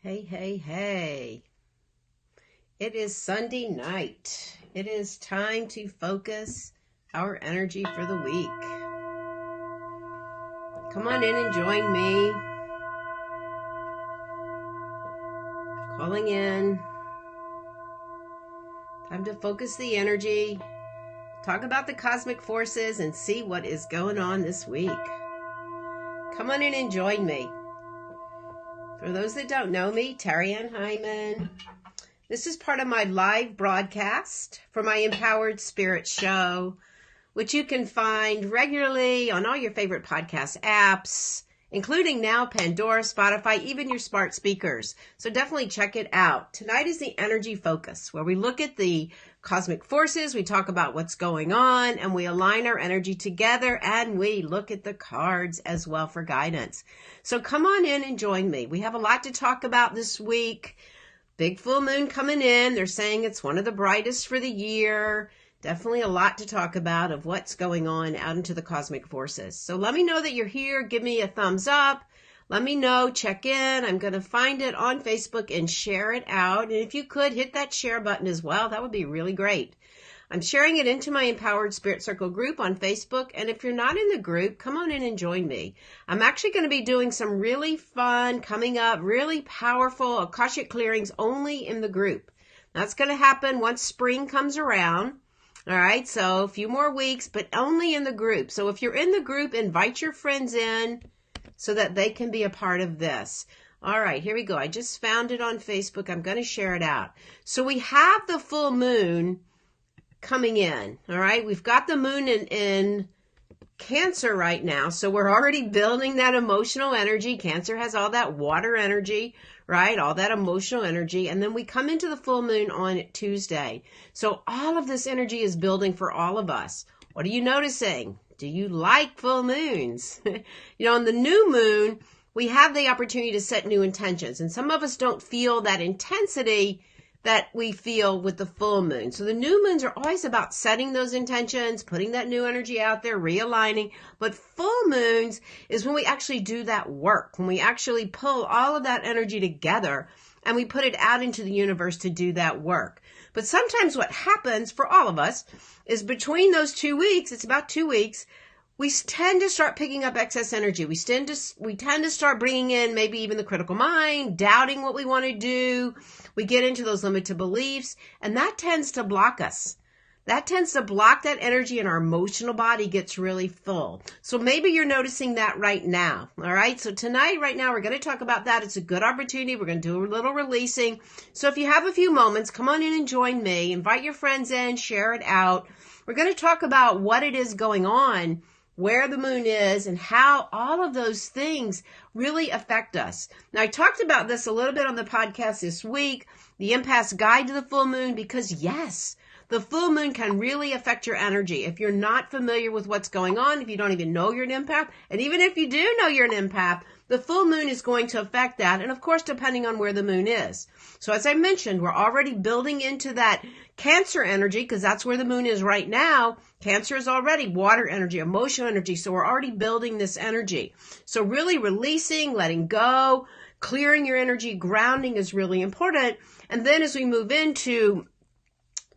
Hey, hey, hey. It is Sunday night. It is time to focus our energy for the week. Come on in and join me. Calling in. Time to focus the energy. Talk about the cosmic forces and see what is going on this week. Come on in and join me. For those that don't know me, Terry Ann Hyman. This is part of my live broadcast for my Empowered Spirit Show, which you can find regularly on all your favorite podcast apps, including now Pandora, Spotify, even your smart speakers. So definitely check it out. Tonight is the Energy Focus, where we look at the cosmic forces, we talk about what's going on, and we align our energy together, and we look at the cards as well for guidance. So come on in and join me. We have a lot to talk about this week. Big full moon coming in. They're saying it's one of the brightest for the year. Definitely a lot to talk about of what's going on out into the cosmic forces. So let me know that you're here. Give me a thumbs up. Let me know. Check in. I'm going to find it on Facebook and share it out. And if you could, hit that share button as well. That would be really great. I'm sharing it into my Empowered Spirit Circle group on Facebook. And if you're not in the group, come on in and join me. I'm actually going to be doing some really fun, coming up, really powerful Akashic clearings only in the group. That's going to happen once spring comes around. All right, so a few more weeks, but only in the group. So if you're in the group, invite your friends in so that they can be a part of this. All right, here we go. I just found it on Facebook. I'm going to share it out. So we have the full moon coming in. All right, we've got the moon in Cancer right now, so we're already building that emotional energy. Cancer has all that water energy, right? All that emotional energy. And then we come into the full moon on Tuesday. So all of this energy is building for all of us. What are you noticing? Do you like full moons? On the new moon, we have the opportunity to set new intentions. And some of us don't feel that intensity that we feel with the full moon. So the new moons are always about setting those intentions, putting that new energy out there, realigning. But full moons is when we actually do that work, when we actually pull all of that energy together and we put it out into the universe to do that work. But sometimes what happens for all of us is between those 2 weeks, it's about 2 weeks, we tend to start picking up excess energy. We tend to start bringing in maybe even the critical mind, doubting what we want to do. We get into those limited beliefs, and that tends to block us. That tends to block that energy, and our emotional body gets really full. So maybe you're noticing that right now. All right. So tonight, right now, we're going to talk about that. It's a good opportunity. We're going to do a little releasing. So if you have a few moments, come on in and join me. Invite your friends in, share it out. We're going to talk about what it is going on, where the moon is, and how all of those things really affect us. Now, I talked about this a little bit on the podcast this week, the empath's guide to the full moon, because yes, the full moon can really affect your energy. If you're not familiar with what's going on, if you don't even know you're an empath, and even if you do know you're an empath, the full moon is going to affect that. And of course, depending on where the moon is. So as I mentioned, we're already building into that Cancer energy because that's where the moon is right now. Cancer is already water energy, emotional energy. So we're already building this energy. So really releasing, letting go, clearing your energy, grounding is really important. And then as we move into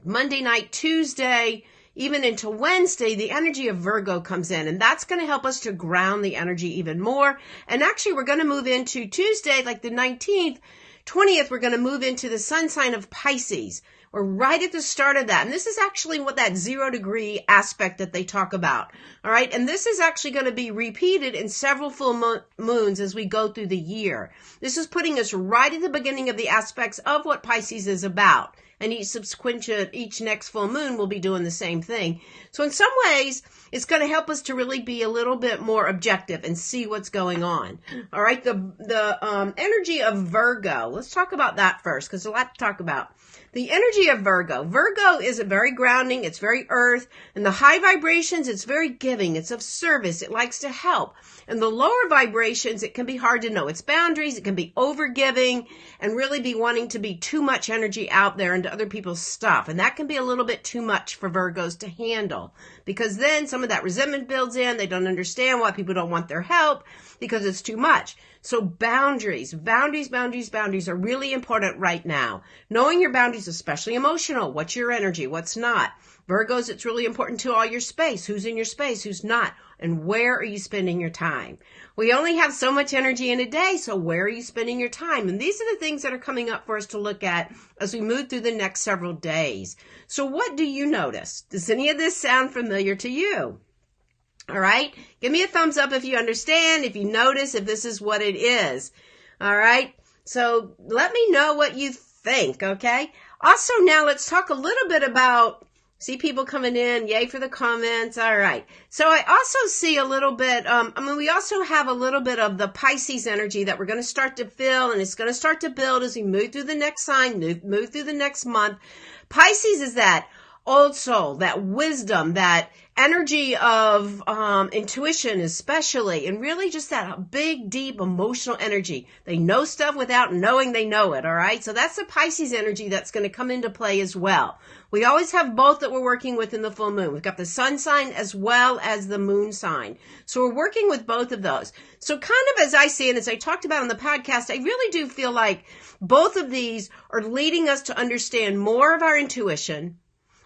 Monday night, Tuesday, even into Wednesday, the energy of Virgo comes in, and that's going to help us to ground the energy even more. And actually, we're going to move into Tuesday, like the 19th, 20th, we're going to move into the sun sign of Pisces. We're right at the start of that. And this is actually what that 0 degree aspect that they talk about. All right. And this is actually going to be repeated in several full moons as we go through the year. This is putting us right at the beginning of the aspects of what Pisces is about. And each next full moon will be doing the same thing. So in some ways, it's going to help us to really be a little bit more objective and see what's going on. All right. The energy of Virgo. Let's talk about that first because there's a lot to talk about. The energy of Virgo. Virgo is very grounding. It's very earth. And the high vibrations, it's very giving. It's of service. It likes to help. And the lower vibrations, it can be hard to know its boundaries. It can be overgiving and really be wanting to be too much energy out there into other people's stuff. And that can be a little bit too much for Virgos to handle because then some of that resentment builds in. They don't understand why people don't want their help because it's too much. So boundaries are really important right now. Knowing your boundaries, especially emotional. What's your energy? What's not? Virgos, it's really important to all your space. Who's in your space? Who's not? And where are you spending your time? We only have so much energy in a day, so where are you spending your time? And these are the things that are coming up for us to look at as we move through the next several days. So what do you notice? Does any of this sound familiar to you? All right. Give me a thumbs up if you understand, if you notice, if this is what it is. All right. So let me know what you think. Okay. Also, now let's talk a little bit about, see people coming in. Yay for the comments. All right. So I also see a little bit, we also have a little bit of the Pisces energy that we're going to start to feel, and it's going to start to build as we move through the next sign, move through the next month. Pisces is that old soul, that wisdom, that energy of intuition especially, and really just that big, deep emotional energy. They know stuff without knowing they know it, all right? So that's the Pisces energy that's going to come into play as well. We always have both that we're working with in the full moon. We've got the sun sign as well as the moon sign. So we're working with both of those. So kind of as I see it, as I talked about on the podcast, I really do feel like both of these are leading us to understand more of our intuition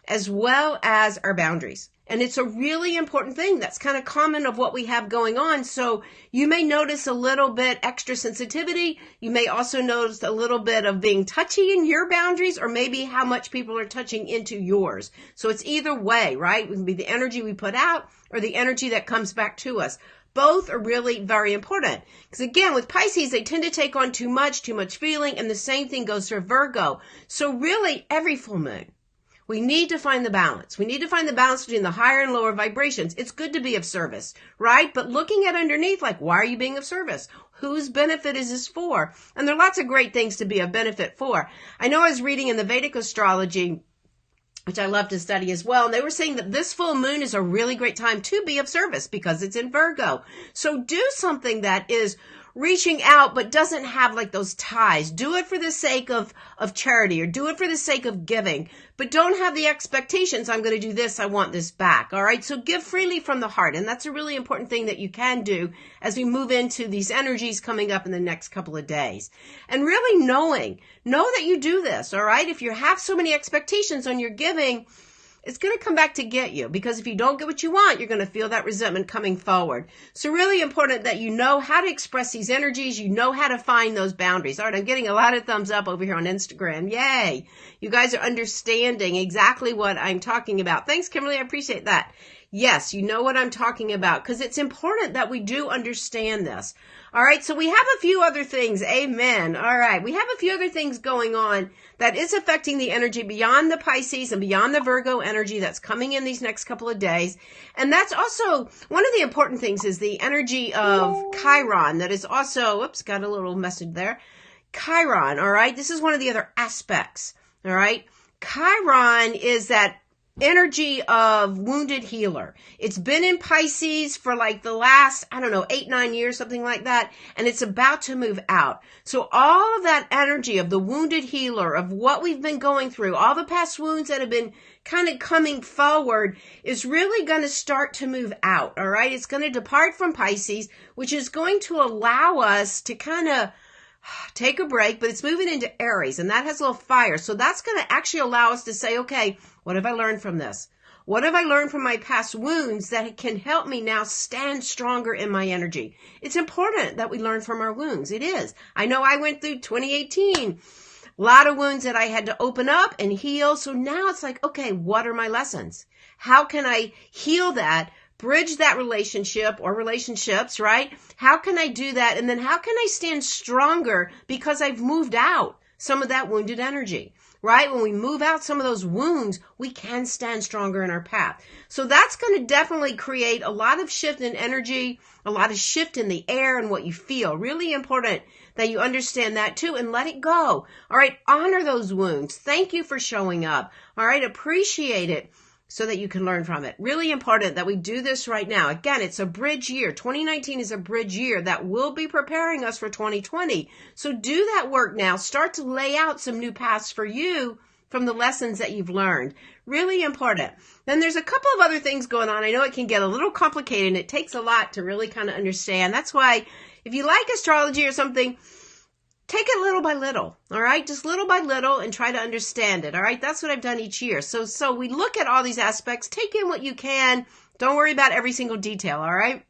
as well as our boundaries. And it's a really important thing that's kind of common of what we have going on. So you may notice a little bit extra sensitivity. You may also notice a little bit of being touchy in your boundaries, or maybe how much people are touching into yours. So it's either way, right? It can be the energy we put out or the energy that comes back to us. Both are really very important. Because again, with Pisces, they tend to take on too much feeling, and the same thing goes for Virgo. So really, every full moon, we need to find the balance. We need to find the balance between the higher and lower vibrations. It's good to be of service, right? But looking at underneath, like, why are you being of service? Whose benefit is this for? And there are lots of great things to be of benefit for. I know I was reading in the Vedic astrology, which I love to study as well, and they were saying that this full moon is a really great time to be of service because it's in Virgo. So do something that is reaching out but doesn't have like those ties. Do it for the sake of charity, or do it for the sake of giving, but don't have the expectations, I'm going to do this, I want this back. All right. So give freely from the heart. And that's a really important thing that you can do as we move into these energies coming up in the next couple of days. And really know that you do this. All right. If you have so many expectations on your giving, it's going to come back to get you, because if you don't get what you want, you're going to feel that resentment coming forward. So really important that you know how to express these energies. You know how to find those boundaries. All right, I'm getting a lot of thumbs up over here on Instagram. Yay. You guys are understanding exactly what I'm talking about. Thanks, Kimberly. I appreciate that. Yes, you know what I'm talking about, because it's important that we do understand this. All right, so we have a few other things. Amen. All right, we have a few other things going on that is affecting the energy beyond the Pisces and beyond the Virgo energy that's coming in these next couple of days. And that's also one of the important things is the energy of Chiron that is also, oops, got a little message there. Chiron, all right, this is one of the other aspects. All right, Chiron is that energy of wounded healer. It's been in Pisces for like the last, 8-9 years, something like that. And it's about to move out. So all of that energy of the wounded healer, of what we've been going through, all the past wounds that have been kind of coming forward, is really going to start to move out. All right. It's going to depart from Pisces, which is going to allow us to kind of take a break, but it's moving into Aries, and that has a little fire. So that's going to actually allow us to say, okay, what have I learned from this? What have I learned from my past wounds that can help me now stand stronger in my energy? It's important that we learn from our wounds. It is. I know I went through 2018, a lot of wounds that I had to open up and heal. So now it's like, okay, what are my lessons? How can I heal that? Bridge that relationship or relationships, right? How can I do that? And then how can I stand stronger because I've moved out some of that wounded energy, right? When we move out some of those wounds, we can stand stronger in our path. So that's going to definitely create a lot of shift in energy, a lot of shift in the air and what you feel. Really important that you understand that too and let it go. All right. Honor those wounds. Thank you for showing up. All right. Appreciate it, so that you can learn from it. Really important that we do this right now. Again, it's a bridge year. 2019 is a bridge year that will be preparing us for 2020. So do that work now. Start to lay out some new paths for you from the lessons that you've learned. Really important. Then there's a couple of other things going on. I know it can get a little complicated and it takes a lot to really kind of understand. That's why If you like astrology or something, take it little by little, all right? Just little by little and try to understand it, all right? That's what I've done each year. So we look at all these aspects, take in what you can. Don't worry about every single detail, all right?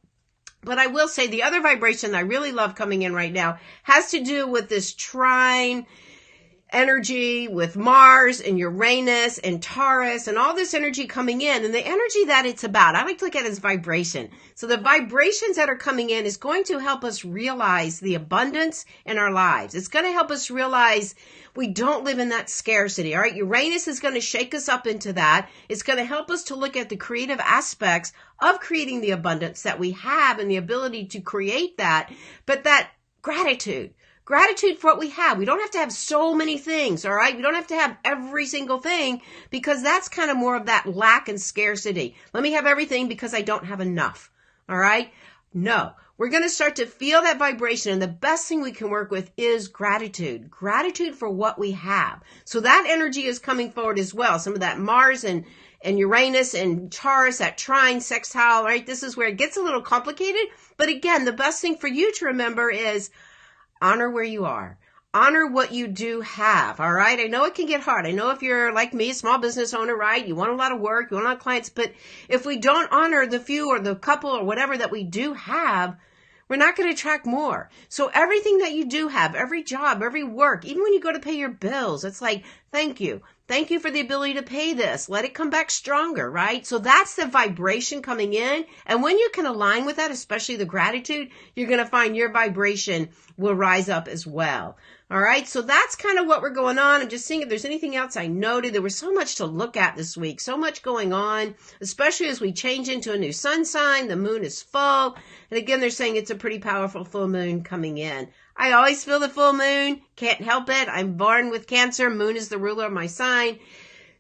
But I will say the other vibration I really love coming in right now has to do with this trine energy with Mars and Uranus and Taurus and all this energy coming in, and the energy that it's about, I like to look at it as vibration. So the vibrations that are coming in is going to help us realize the abundance in our lives. It's going to help us realize we don't live in that scarcity. All right. Uranus is going to shake us up into that. It's going to help us to look at the creative aspects of creating the abundance that we have and the ability to create that, but that gratitude for what we have. We don't have to have so many things, all right? We don't have to have every single thing, because that's kind of more of that lack and scarcity. Let me have everything because I don't have enough, all right? No, we're going to start to feel that vibration, and the best thing we can work with is gratitude for what we have. So that energy is coming forward as well. Some of that Mars and Uranus and Taurus, that trine, sextile, right? This is where it gets a little complicated. But again, the best thing for you to remember is honor where you are. Honor what you do have, all right? I know it can get hard. I know if you're like me, a small business owner, right? You want a lot of work, you want a lot of clients, but if we don't honor the few or the couple or whatever that we do have, we're not going to attract more. So everything that you do have, every job, every work, even when you go to pay your bills, it's like, thank you. Thank you for the ability to pay this. Let it come back stronger, right? So that's the vibration coming in. And when you can align with that, especially the gratitude, you're going to find your vibration will rise up as well. All right. So that's kind of what we're going on. I'm just seeing if there's anything else I noted. There was so much to look at this week, so much going on, especially as we change into a new sun sign. The moon is full. And again, they're saying it's a pretty powerful full moon coming in. I always feel the full moon. Can't help it. I'm born with Cancer. Moon is the ruler of my sign.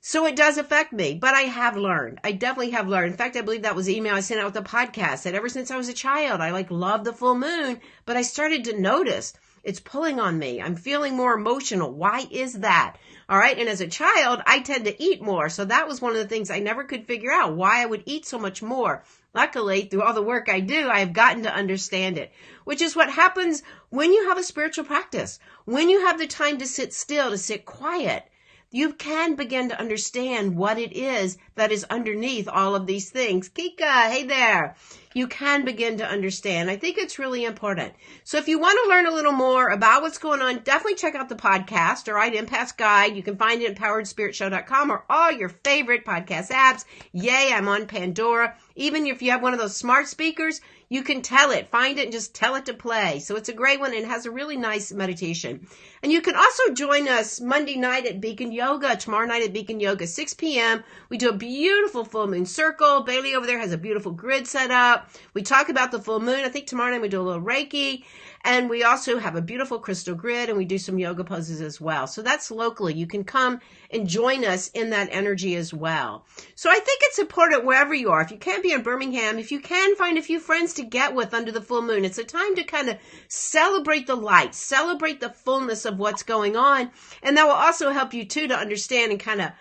So it does affect me, but I have learned. I definitely have learned. In fact, I believe that was the email I sent out with the podcast, that ever since I was a child, I love the full moon, but I started to notice it's pulling on me. I'm feeling more emotional. Why is that? All right. And as a child, I tend to eat more. So that was one of the things I never could figure out, why I would eat so much more. Luckily, through all the work I do, I have gotten to understand it, which is what happens when you have a spiritual practice, when you have the time to sit still, to sit quiet. You can begin to understand what it is that is underneath all of these things. Kika, hey there. You can begin to understand. I think it's really important. So if you want to learn a little more about what's going on, definitely check out the podcast, all right, Empath Guide. You can find it at empoweredspiritshow.com or all your favorite podcast apps. Yay, I'm on Pandora. Even if you have one of those smart speakers, you can tell it, find it, and just tell it to play. So it's a great one and has a really nice meditation. And you can also join us Monday night at Beacon Yoga, tomorrow night at Beacon Yoga, 6 p.m. We do a beautiful full moon circle. Bailey over there has a beautiful grid set up. We talk about the full moon. I think tomorrow night we do a little Reiki. And we also have a beautiful crystal grid, and we do some yoga poses as well. So that's locally. You can come and join us in that energy as well. So I think it's important wherever you are. If you can't be in Birmingham, if you can find a few friends to get with under the full moon, it's a time to kind of celebrate the light, celebrate the fullness of what's going on. And that will also help you too to understand and kind of,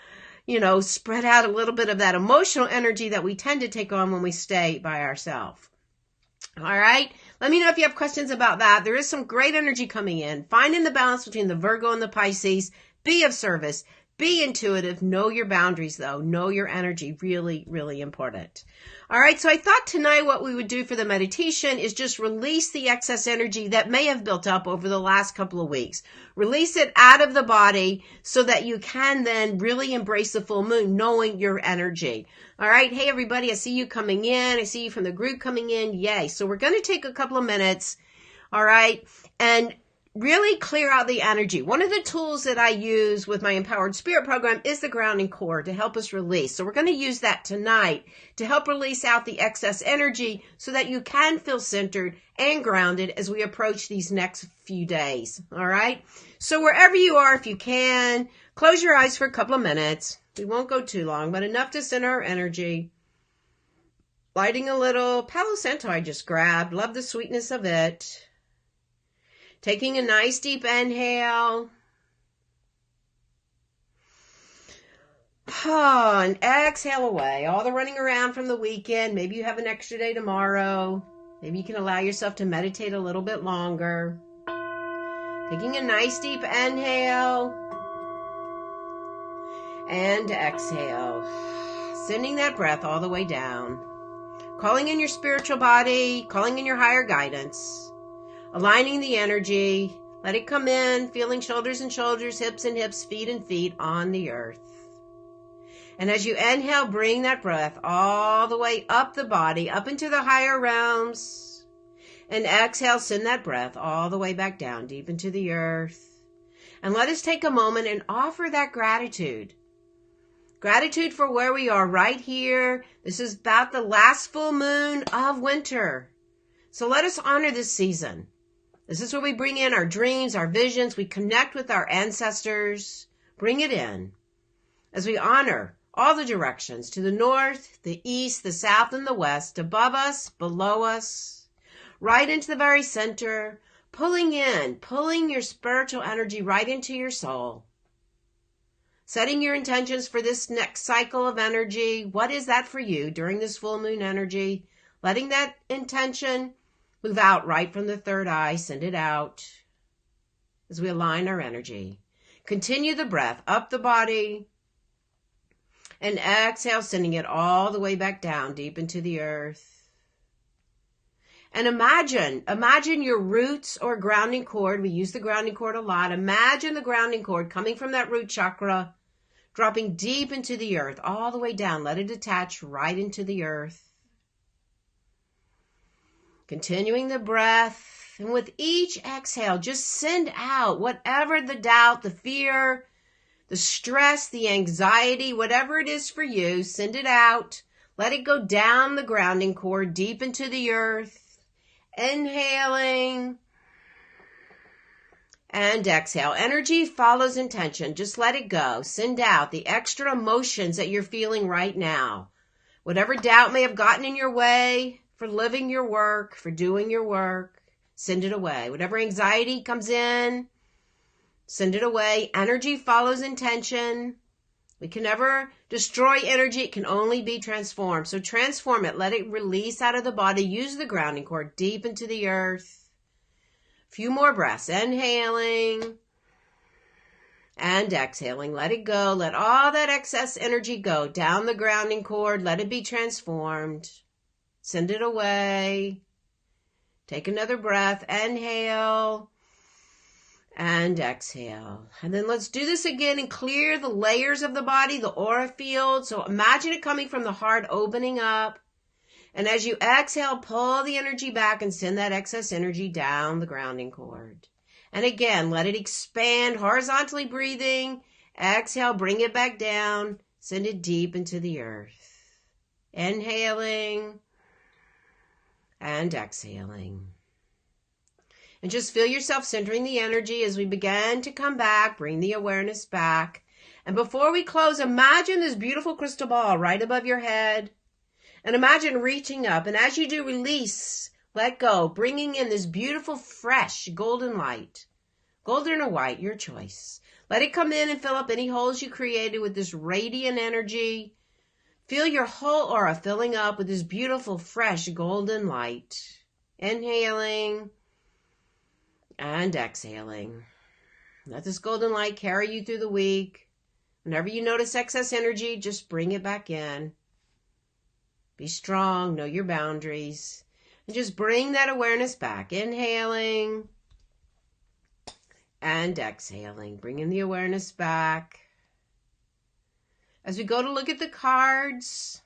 spread out a little bit of that emotional energy that we tend to take on when we stay by ourselves. All right. Let me know if you have questions about that. There is some great energy coming in. Finding the balance between the Virgo and the Pisces. Be of service. Be intuitive. Know your boundaries, though. Know your energy. Really, really important. All right. So I thought tonight what we would do for the meditation is just release the excess energy that may have built up over the last couple of weeks. Release it out of the body so that you can then really embrace the full moon, knowing your energy. All right. Hey, everybody. I see you coming in. I see you from the group coming in. Yay. So we're going to take a couple of minutes. All right. And really clear out the energy. One of the tools that I use with my Empowered Spirit program is the grounding cord to help us release. So we're going to use that tonight to help release out the excess energy so that you can feel centered and grounded as we approach these next few days. All right. So wherever you are, if you can, close your eyes for a couple of minutes. We won't go too long, but enough to center our energy. Lighting a little Palo Santo I just grabbed. Love the sweetness of it. Taking a nice deep inhale. And exhale away. All the running around from the weekend. Maybe you have an extra day tomorrow. Maybe you can allow yourself to meditate a little bit longer. Taking a nice deep inhale and exhale. Sending that breath all the way down. Calling in your spiritual body, calling in your higher guidance. Aligning the energy. Let it come in, feeling shoulders and shoulders, hips and hips, feet and feet on the earth. And as you inhale, bring that breath all the way up the body, up into the higher realms. And exhale, send that breath all the way back down, deep into the earth. And let us take a moment and offer that gratitude. Gratitude for where we are right here. This is about the last full moon of winter. So let us honor this season. This is where we bring in our dreams, our visions. We connect with our ancestors. Bring it in as we honor all the directions to the north, the east, the south, and the west, above us, below us, right into the very center, pulling your spiritual energy right into your soul. Setting your intentions for this next cycle of energy. What is that for you during this full moon energy? Letting that intention move out right from the third eye. Send it out as we align our energy. Continue the breath up the body. And exhale, sending it all the way back down, deep into the earth. And imagine your roots or grounding cord. We use the grounding cord a lot. Imagine the grounding cord coming from that root chakra, dropping deep into the earth, all the way down. Let it attach right into the earth. Continuing the breath. And with each exhale, just send out whatever the doubt, the fear, the stress, the anxiety, whatever it is for you, send it out. Let it go down the grounding cord, deep into the earth. Inhaling and exhale. Energy follows intention. Just let it go. Send out the extra emotions that you're feeling right now. Whatever doubt may have gotten in your way for living your work, for doing your work, send it away. Whatever anxiety comes in, send it away. Energy follows intention. We can never destroy energy. It can only be transformed. So transform it. Let it release out of the body. Use the grounding cord deep into the earth. A few more breaths. Inhaling and exhaling. Let it go. Let all that excess energy go down the grounding cord. Let it be transformed. Send it away. Take another breath. Inhale. And exhale. And then let's do this again and clear the layers of the body, the aura field. So imagine it coming from the heart, opening up. And as you exhale, pull the energy back and send that excess energy down the grounding cord. And again, let it expand, horizontally breathing. Exhale, bring it back down. Send it deep into the earth. Inhaling and exhaling. And just feel yourself centering the energy as we begin to come back. Bring the awareness back. And before we close, imagine this beautiful crystal ball right above your head. And imagine reaching up. And as you do, release, let go, bringing in this beautiful, fresh, golden light. Golden or white, your choice. Let it come in and fill up any holes you created with this radiant energy. Feel your whole aura filling up with this beautiful, fresh, golden light. Inhaling and exhaling. Let this golden light carry you through the week. Whenever you notice excess energy, just bring it back in. Be strong, know your boundaries, and just bring that awareness back. Inhaling and exhaling. Bringing the awareness back. As we go to look at the cards.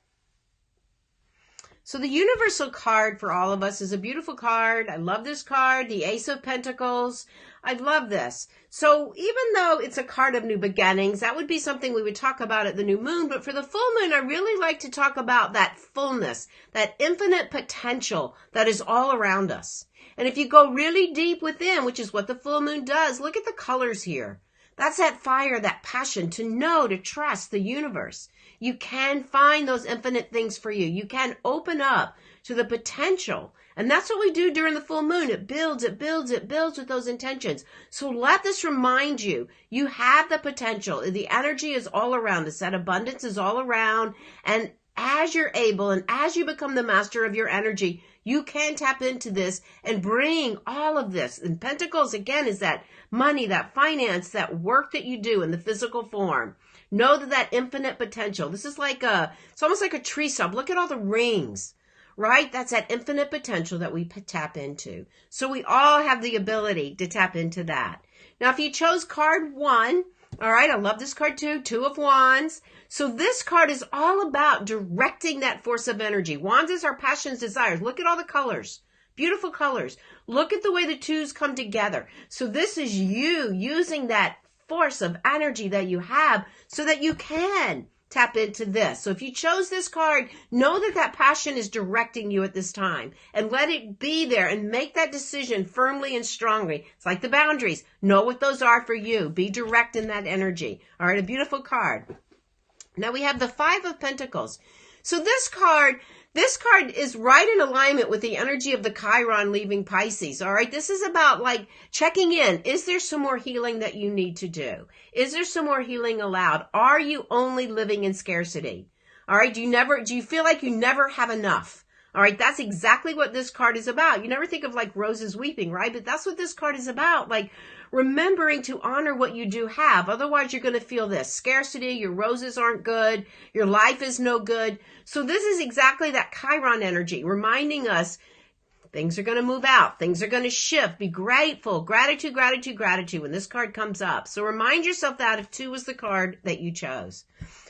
So the universal card for all of us is a beautiful card. I love this card, the Ace of Pentacles. I love this. So even though it's a card of new beginnings, that would be something we would talk about at the new moon. But for the full moon, I really like to talk about that fullness, that infinite potential that is all around us. And if you go really deep within, which is what the full moon does, look at the colors here. That's that fire, that passion to know, to trust the universe. You can find those infinite things for you. You can open up to the potential. And that's what we do during the full moon. It builds, it builds, it builds with those intentions. So let this remind you, you have the potential. The energy is all around us. That abundance is all around. And as you're able and as you become the master of your energy, You can tap into this and bring all of this. And Pentacles, again, is that money, that finance, that work that you do in the physical form. Know that infinite potential. This is like it's almost like a tree stump. Look at all the rings, right? That's that infinite potential that we tap into. So we all have the ability to tap into that. Now, if you chose card 1, all right, I love this card too, 2 of Wands. So this card is all about directing that force of energy. Wands is our passions, desires. Look at all the colors. Beautiful colors. Look at the way the 2s come together. So this is you using that force of energy that you have so that you can tap into this. So if you chose this card, know that that passion is directing you at this time, and let it be there and make that decision firmly and strongly. It's like the boundaries. Know what those are for you. Be direct in that energy. All right, a beautiful card. Now we have the 5 of Pentacles. So this card is right in alignment with the energy of the Chiron leaving Pisces. All right. This is about like checking in. Is there some more healing that you need to do? Is there some more healing allowed? Are you only living in scarcity? All right. Do you feel like you never have enough? All right. That's exactly what this card is about. You never think of like roses weeping, right? But that's what this card is about. Like remembering to honor what you do have. Otherwise, you're going to feel this scarcity. Your roses aren't good. Your life is no good. So this is exactly that Chiron energy, reminding us things are going to move out. Things are going to shift. Be grateful. Gratitude, gratitude, gratitude when this card comes up. So remind yourself that if 2 was the card that you chose.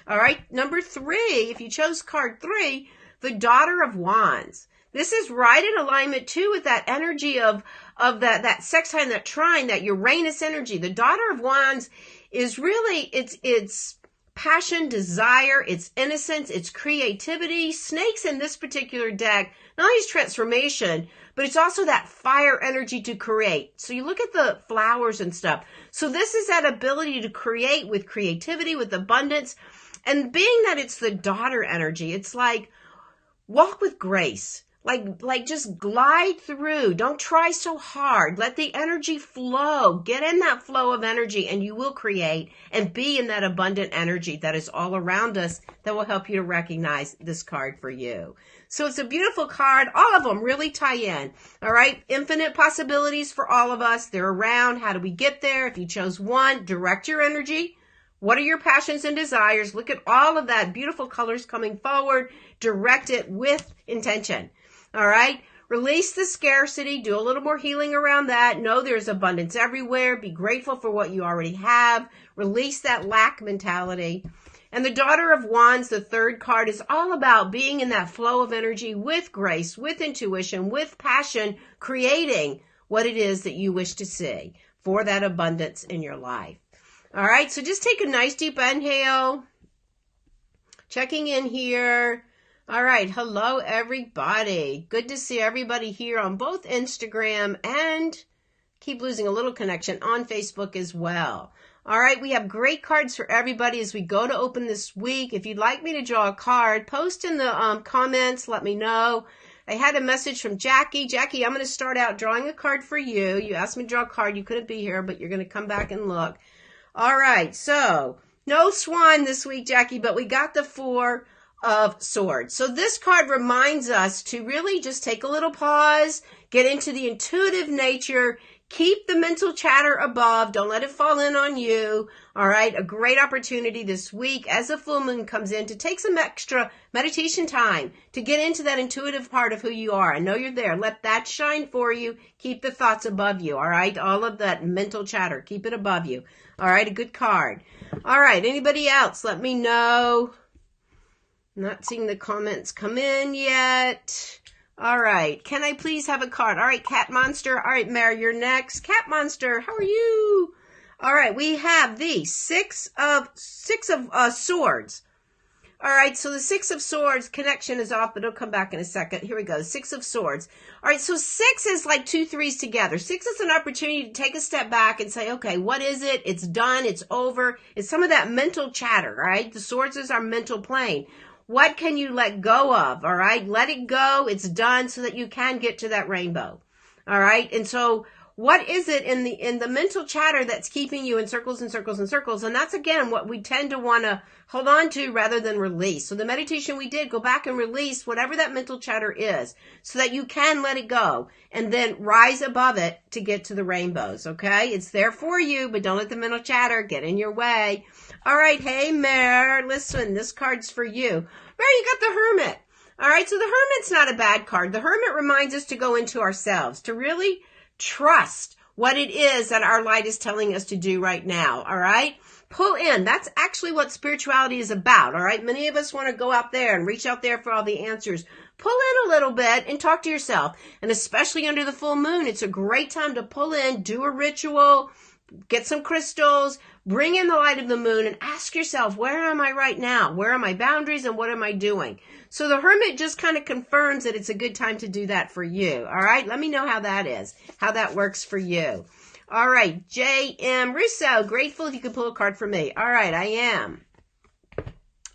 All right. Number 3, if you chose card 3, the Daughter of Wands. This is right in alignment too with that energy of that sextile, that trine, that Uranus energy. The Daughter of Wands is really, it's passion, desire, it's innocence, it's creativity. Snakes in this particular deck, not only is transformation, but it's also that fire energy to create. So you look at the flowers and stuff. So this is that ability to create with creativity, with abundance. And being that it's the daughter energy, it's like walk with grace. Like just glide through. Don't try so hard. Let the energy flow. Get in that flow of energy and you will create and be in that abundant energy that is all around us that will help you to recognize this card for you. So it's a beautiful card. All of them really tie in. All right. Infinite possibilities for all of us. They're around. How do we get there? If you chose one, direct your energy. What are your passions and desires? Look at all of that beautiful colors coming forward. Direct it with intention. All right. Release the scarcity. Do a little more healing around that. Know there's abundance everywhere. Be grateful for what you already have. Release that lack mentality. And the Daughter of Wands, the third card, is all about being in that flow of energy with grace, with intuition, with passion, creating what it is that you wish to see for that abundance in your life. All right. So just take a nice deep inhale. Checking in here. All right. Hello, everybody. Good to see everybody here on both Instagram and keep losing a little connection on Facebook as well. All right. We have great cards for everybody as we go to open this week. If you'd like me to draw a card, post in the comments. Let me know. I had a message from Jackie. Jackie, I'm going to start out drawing a card for you. You asked me to draw a card. You couldn't be here, but you're going to come back and look. All right. So no swan this week, Jackie, but we got the 4 of Swords. So this card reminds us to really just take a little pause, get into the intuitive nature, keep the mental chatter above. Don't let it fall in on you. All right. A great opportunity this week as a full moon comes in to take some extra meditation time to get into that intuitive part of who you are. I know you're there. Let that shine for you. Keep the thoughts above you. All right. All of that mental chatter, keep it above you. All right. A good card. All right. Anybody else? Let me know. Not seeing the comments come in yet. All right. Can I please have a card? All right, Cat Monster. All right, Mary, you're next. Cat Monster, how are you? All right, we have the six of Swords. All right, so the 6 of Swords connection is off, but it'll come back in a second. Here we go, 6 of Swords. All right, so 6 is like 2 3s together. 6 is an opportunity to take a step back and say, okay, what is it? It's done. It's over. It's some of that mental chatter, right? The Swords is our mental plane. What can you let go of? All right. Let it go. It's done so that you can get to that rainbow. All right. And so What is it in the mental chatter that's keeping you in circles and circles and circles? And that's, again, what we tend to want to hold on to rather than release. So the meditation we did, go back and release whatever that mental chatter is so that you can let it go and then rise above it to get to the rainbows, okay? It's there for you, but don't let the mental chatter get in your way. All right, hey, Mare, listen, this card's for you. Mare, you got the Hermit. All right, so the Hermit's not a bad card. The Hermit reminds us to go into ourselves, to really trust what it is that our light is telling us to do right now, all right? Pull in. That's actually what spirituality is about, all right? Many of us want to go out there and reach out there for all the answers. Pull in a little bit and talk to yourself. And especially under the full moon, it's a great time to pull in, do a ritual, get some crystals, bring in the light of the moon and ask yourself, where am I right now? Where are my boundaries and what am I doing? So the Hermit just kind of confirms that it's a good time to do that for you. All right. Let me know how that is, how that works for you. All right. J.M. Russo, grateful if you could pull a card for me. All right. I am.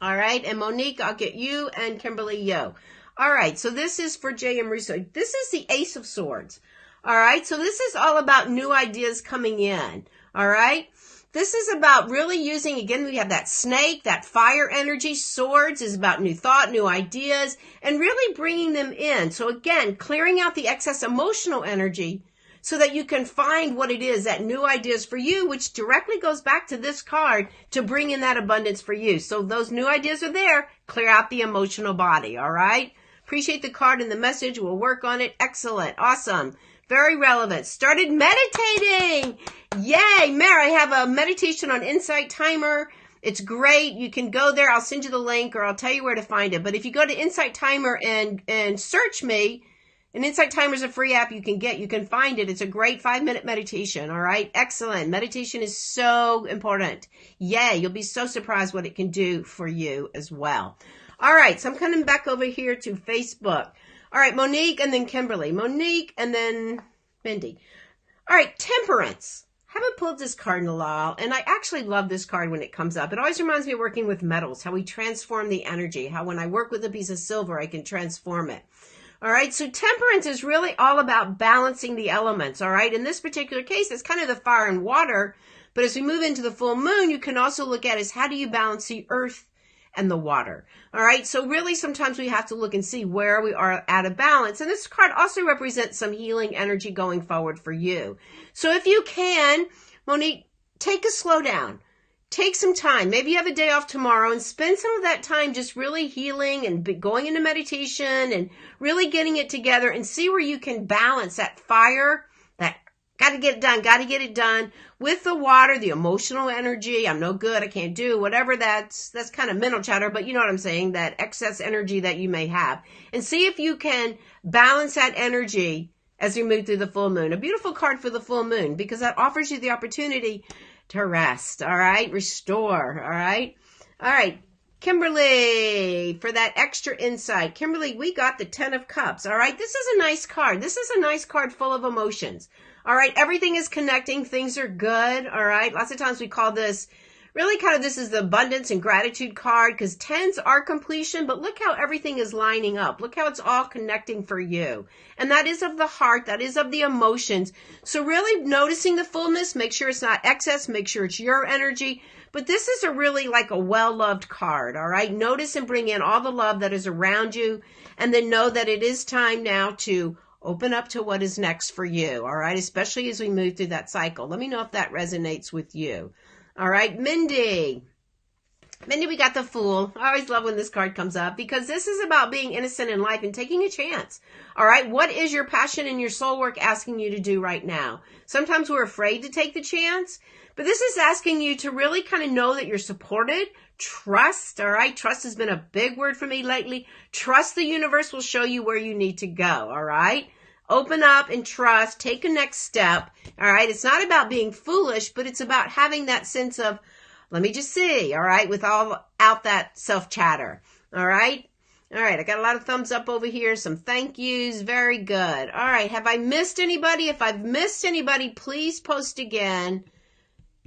All right. And Monique, I'll get you and Kimberly Yo. All right. So this is for J.M. Russo. This is the Ace of Swords. All right. So this is all about new ideas coming in. All right. This is about really using, again, we have that snake, that fire energy. Swords is about new thought, new ideas, and really bringing them in. So again, clearing out the excess emotional energy so that you can find what it is, that new ideas for you, which directly goes back to this card to bring in that abundance for you. So those new ideas are there. Clear out the emotional body. All right. Appreciate the card and the message. We'll work on it. Excellent. Awesome. Very relevant. Started meditating. Yay. Mare, I have a meditation on Insight Timer. It's great. You can go there. I'll send you the link or I'll tell you where to find it. But if you go to Insight Timer and search me, and Insight Timer is a free app you can find it. It's a great 5-minute meditation. All right. Excellent. Meditation is so important. Yay. You'll be so surprised what it can do for you as well. All right. So I'm coming back over here to Facebook. All right, Monique and then Kimberly. Monique and then Mindy. All right, Temperance. Haven't pulled this card in a while, and I actually love this card when it comes up. It always reminds me of working with metals, how we transform the energy, how when I work with a piece of silver, I can transform it. All right, so Temperance is really all about balancing the elements, all right? In this particular case, it's kind of the fire and water, but as we move into the full moon, you can also look at is how do you balance the earth and the water. All right. So really sometimes we have to look and see where we are out of balance. And this card also represents some healing energy going forward for you. So if you can, Monique, take a slow down. Take some time. Maybe you have a day off tomorrow and spend some of that time just really healing and going into meditation and really getting it together and see where you can balance that fire, that got to get it done with the water, the emotional energy. I'm no good. I can't do whatever. That's kind of mental chatter, but you know what I'm saying? That excess energy that you may have, and see if you can balance that energy as we move through the full moon. A beautiful card for the full moon because that offers you the opportunity to rest. All right. Restore. All right. All right. Kimberly, for that extra insight. Kimberly, we got the 10 of Cups. All right. This is a nice card. This is a nice card full of emotions. All right. Everything is connecting. Things are good. All right. Lots of times we call this really kind of, this is the abundance and gratitude card because 10s are completion, but look how everything is lining up. Look how it's all connecting for you. And that is of the heart. That is of the emotions. So really noticing the fullness, make sure it's not excess, make sure it's your energy. But this is a really like a well-loved card. All right. Notice and bring in all the love that is around you. And then know that it is time now to open up to what is next for you. All right. Especially as we move through that cycle. Let me know if that resonates with you. All right, Mindy. Mindy, we got the Fool. I always love when this card comes up because this is about being innocent in life and taking a chance. All right, what is your passion and your soul work asking you to do right now? Sometimes we're afraid to take the chance, but this is asking you to really kind of know that you're supported. Trust, all right? Trust has been a big word for me lately. Trust the universe will show you where you need to go, all right? Open up and trust. Take a next step. All right. It's not about being foolish, but it's about having that sense of, let me just see. All right. With all out that self chatter. All right. All right. I got a lot of thumbs up over here. Some thank yous. Very good. All right. Have I missed anybody? If I've missed anybody, please post again.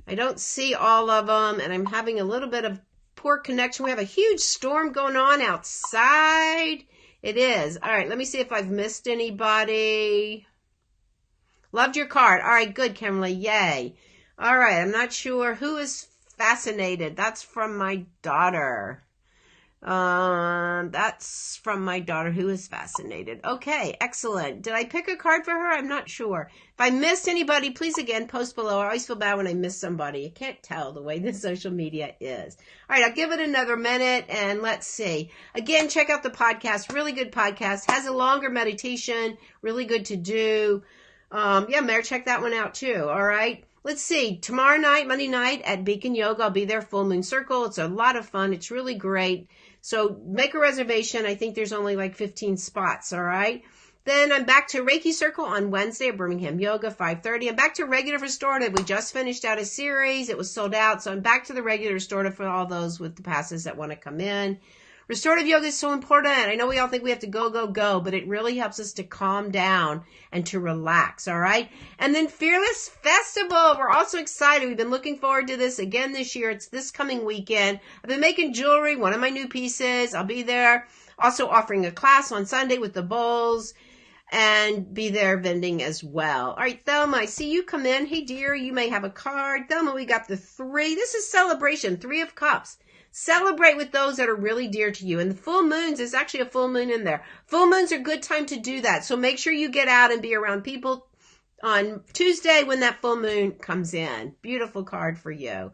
I don't see all of them and I'm having a little bit of poor connection. We have a huge storm going on outside. It is. All right, let me see if I've missed anybody. Loved your card. All right, good, Kimberly. Yay. All right, I'm not sure who is fascinated. That's from my daughter. That's from my daughter who is fascinated. Okay, excellent. Did I pick a card for her? I'm not sure. If I missed anybody, please again post below. I always feel bad when I miss somebody. I can't tell the way this social media is. All right, I'll give it another minute and let's see. Again, check out the podcast. Really good podcast. Has a longer meditation. Really good to do. Yeah, Mary, check that one out too. All right. Let's see. Tomorrow night, Monday night at Beacon Yoga, I'll be there, Full Moon Circle. It's a lot of fun. It's really great. So make a reservation. I think there's only like 15 spots, all right? Then I'm back to Reiki Circle on Wednesday at Birmingham Yoga, 5:30. I'm back to Regular Restorative. We just finished out a series. It was sold out, so I'm back to the Regular Restorative for all those with the passes that want to come in. Restorative yoga is so important. I know we all think we have to go, go, go, but it really helps us to calm down and to relax, all right? And then Fearless Festival. We're also excited. We've been looking forward to this again this year. It's this coming weekend. I've been making jewelry, one of my new pieces. I'll be there. Also offering a class on Sunday with the bowls and be there vending as well. All right, Thelma, I see you come in. Hey, dear, you may have a card. Thelma, we got the 3. This is celebration, 3 of Cups. Celebrate with those that are really dear to you. And the full moons, there's actually a full moon in there. Full moons are a good time to do that. So make sure you get out and be around people on Tuesday when that full moon comes in. Beautiful card for you.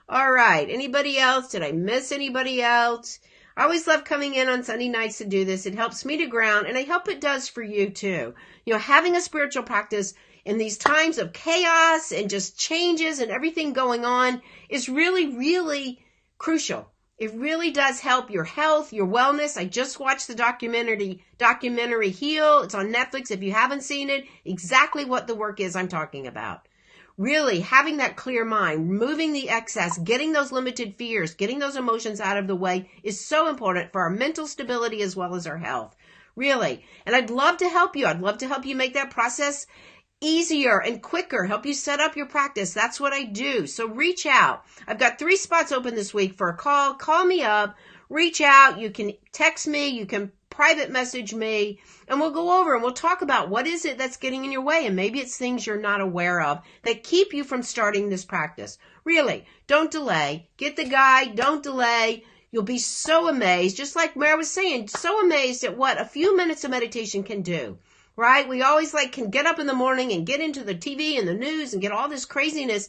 All right. Anybody else? Did I miss anybody else? I always love coming in on Sunday nights to do this. It helps me to ground, and I hope it does for you too. You know, having a spiritual practice in these times of chaos and just changes and everything going on is really, really crucial. It really does help your health, your wellness. I just watched the documentary Heal. It's on Netflix. If you haven't seen it, exactly what the work is I'm talking about. Really having that clear mind, removing the excess, getting those limited fears, getting those emotions out of the way is so important for our mental stability as well as our health. Really. And I'd love to help you. I'd love to help you make that process easier and quicker, help you set up your practice. That's what I do. So reach out. I've got 3 spots open this week for a call. Call me up, reach out. You can text me, you can private message me, and we'll go over and we'll talk about what is it that's getting in your way. And maybe it's things you're not aware of that keep you from starting this practice. Really, don't delay. Get the guide. Don't delay. You'll be so amazed, just like Mary was saying, so amazed at what a few minutes of meditation can do. Right? We always can get up in the morning and get into the TV and the news and get all this craziness.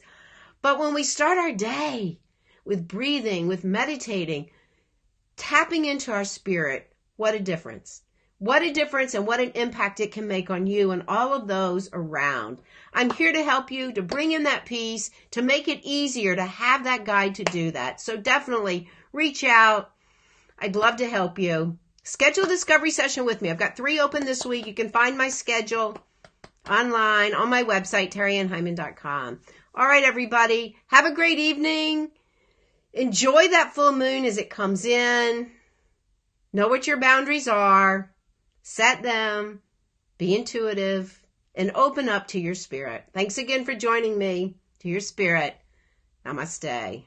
But when we start our day with breathing, with meditating, tapping into our spirit, what a difference. What a difference and what an impact it can make on you and all of those around. I'm here to help you, to bring in that peace, to make it easier to have that guide to do that. So definitely reach out. I'd love to help you. Schedule a discovery session with me. I've got 3 open this week. You can find my schedule online on my website, TerryAnnHyman.com. All right, everybody. Have a great evening. Enjoy that full moon as it comes in. Know what your boundaries are. Set them. Be intuitive. And open up to your spirit. Thanks again for joining me. To your spirit. Namaste.